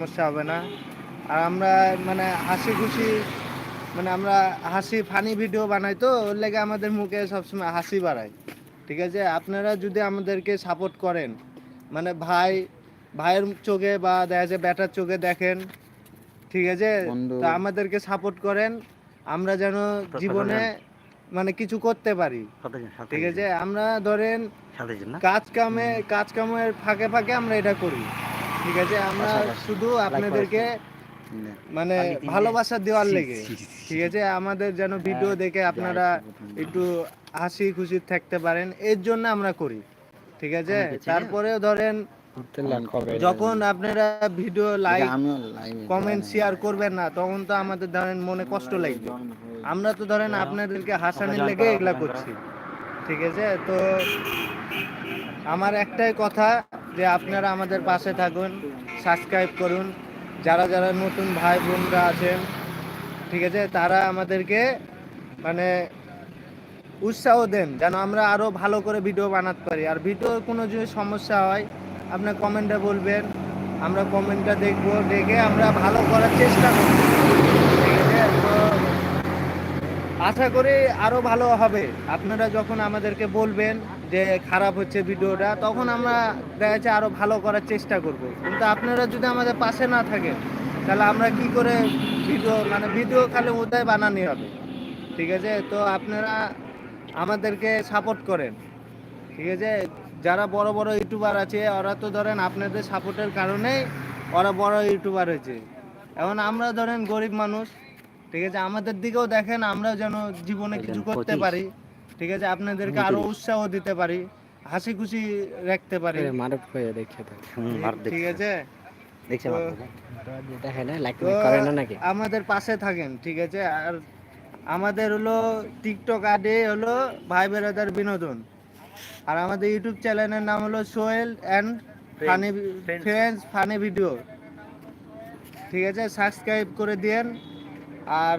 সমস্যা হবে না। আর আমরা মানে হাসি খুশি মানে আমরা হাসি ফানি ভিডিও বানাই, তো ওর লেগে আমাদের মুখে সবসময় হাসি বাড়ায়। ঠিক আছে, আপনারা যদি আমাদেরকে সাপোর্ট করেন, মানে ভাইয়ের চোখে বা দেখা যায় ব্যাটার চোখে দেখেন, ঠিক আছে, বন্ধু তো আমাদেরকে সাপোর্ট করেন, আমরা যেন জীবনে মানে কিছু করতে পারি। ঠিক আছে, আমরা ধরেন কাজ কামের ফাঁকে ফাঁকে আমরা এটা করি। ঠিক আছে, আমরা শুধু আপনাদেরকে মানে ভালোবাসা দেওয়ার লেগে। ঠিক আছে, আমাদের যেন ভিডিও দেখে আপনারা একটু হাসি খুশি থাকতে পারেন, এর জন্য আমরা করি। ঠিক আছে, তারপরেও ধরেন যখন আপনারা ভিডিও লাইক কমেন্ট শেয়ার করবেন না, তখন তো আমাদের ধরেন মনে কষ্ট লাগবে। আমরা তো ধরেন আপনাদেরকে হাসানোর লেগে এগুলা করছি। ঠিক আছে, তো আমার একটাই কথা যে আপনারা আমাদের পাশে থাকুন, সাবস্ক্রাইব করুন। যারা যারা নতুন ভাই বোনরা আছেন, ঠিক আছে, তারা আমাদেরকে মানে উৎসাহ দেন যেন আমরা আরও ভালো করে ভিডিও বানাতে পারি। আর ভিডিওর কোনো যদি সমস্যা হয় আপনার কমেন্টে বলবেন, আমরা কমেন্টটা দেখবো, দেখে আমরা ভালো করার চেষ্টা করব। ঠিক আছে, তো আশা করি আরও ভালো হবে। আপনারা যখন আমাদেরকে বলবেন যে খারাপ হচ্ছে ভিডিওটা, তখন আমরা দেখা যাচ্ছে আরও ভালো করার চেষ্টা করব। কিন্তু আপনারা যদি আমাদের পাশে না থাকেন, তাহলে আমরা কি করে ভিডিও খালি ওটাই বানানি হবে। ঠিক আছে, তো আপনারা আমাদেরকে সাপোর্ট করেন। ঠিক আছে, যারা বড় বড় ইউটিউবার আছে ওরা তো ধরেন আপনাদের সাপোর্টের কারণেই ওরা বড় ইউটিউবার হয়েছে। এখন আমরা ধরেন গরিব মানুষ, ঠিক আছে, আমাদের দিকেও দেখেন, আমরা যেন জীবনে কিছু করতে পারি। ঠিক আছে, আপনাদেরকে আরো উৎসাহ দিতে পারি, হাসি খুশি রাখতে পারি। ঠিক আছে, আমাদের পাশে থাকেন। ঠিক আছে, আর আমাদের হলো টিকটক আইডি হলো ভাই বেরাদার বিনোদন, আর আমাদের ইউটিউব চ্যানেলের নাম হলো Sohel and funny friends funny video. ঠিক আছে, সাবস্ক্রাইব করে দিয়েন। আর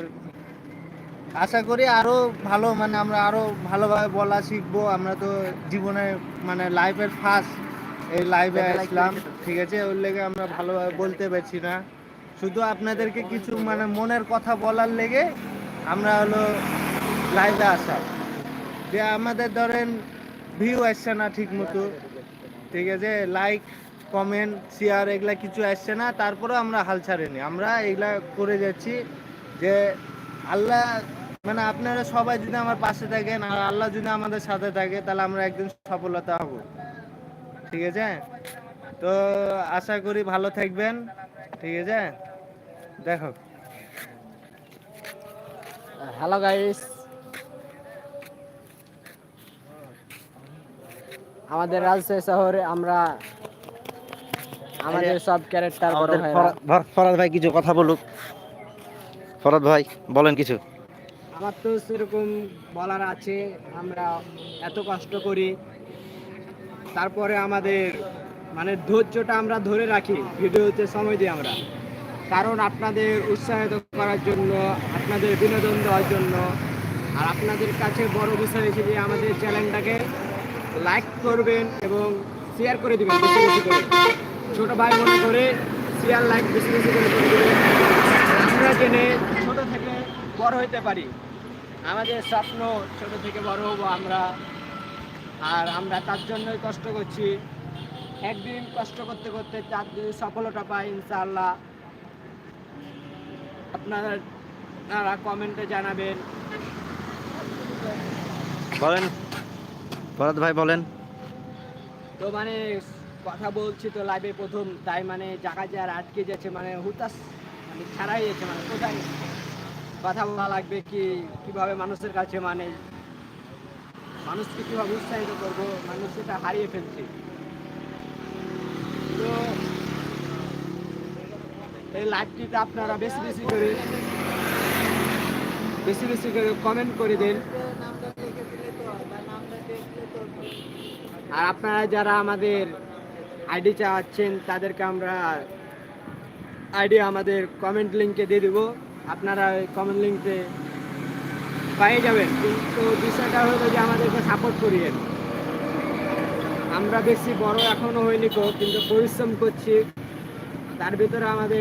আশা করি আরও ভালো আমরা আরও ভালোভাবে বলা শিখবো। আমরা তো জীবনে লাইফের ফার্স্ট এই লাইভে আসলাম। ঠিক আছে, ওর লেগে আমরা ভালোভাবে বলতে পারছি না, শুধু আপনাদেরকে কিছু মনের কথা বলার লেগে আমরা হলো লাইভে আসা। যে আমাদের ধরেন ভিউ আসছে না ঠিক মতো, ঠিক আছে, লাইক কমেন্ট শেয়ার এগুলা কিছু আসছে না, তারপরে আমরা হাল ছাড়িনি, আমরা এগুলা করে যাচ্ছি। যে আল্লাহ আপনারা সবাই যদি আমার পাশে থাকেন আর আল্লাহ যদি আমাদের সাথে থাকে, তাহলে আমরা একদিন সফলতা হব। ঠিক আছে, তো আশা করি ভালো থাকবেন। ঠিক আছে, দেখো। হ্যালো গাইস, আমাদের রাজশাহী শহরে আমরা আমাদের সব ক্যারেক্টার বড় ভাই ফরাদ ভাই কিছু কথা বলুক। ফরাদ ভাই বলেন কিছু। আমার তো সেরকম বলার আছে, আমরা এত কষ্ট করি, তারপরে আমাদের ধৈর্যটা আমরা ধরে রাখি, ভিডিওতে সময় দিই আমরা, কারণ আপনাদের উৎসাহিত করার জন্য, আপনাদের বিনোদন দেওয়ার জন্য। আর আপনাদের কাছে বড় বিষয় হিসেবে আমাদের চ্যানেলটাকে লাইক করবেন এবং শেয়ার করে দেবেন বেশি বেশি করে। ছোটো ভাই মনে করে শেয়ার লাইক বেশি বেশি করে দেবেন, আমরা জেনে ছোট থেকে বড় হইতে পারি। আমাদের স্বপ্ন ছোট থেকে বড় হবো আমরা, আর আমরা তার জন্যই কষ্ট করছি। একদিন কষ্ট করতে করতে তার যদি সফলতা পাই ইনশাআল্লাহ, আপনারা কমেন্টে জানাবেন। বলেন ফরাদ ভাই বলেন। তো কথা বলছি তো লাইভে প্রথম, তাই জায়গা যে আর আটকে যাচ্ছে, হুতাশ ছাড়াই যাচ্ছে, কোথায় কথা বলা লাগবে, কিভাবে মানুষের কাছে মানুষকে কীভাবে উৎসাহিত করবো, মানুষ সেটা হারিয়ে ফেলছে। তো এই লাইভটিতে আপনারা বেশি বেশি করে কমেন্ট করে দিন। আর আপনারা যারা আমাদের আইডি চাচ্ছেন, তাদেরকে আমরা আইডি আমাদের কমেন্ট লিঙ্কে দিয়ে দেবো, আপনারা কমেন্ট লিঙ্কে পেয়ে যাবেন। কিন্তু বিষয়টা হলো যে আমাদেরকে সাপোর্ট করিয়েন। আমরা বেশি বড় এখনো হইনি, কিন্তু পরিশ্রম করছি, তার ভিতরে আমাদের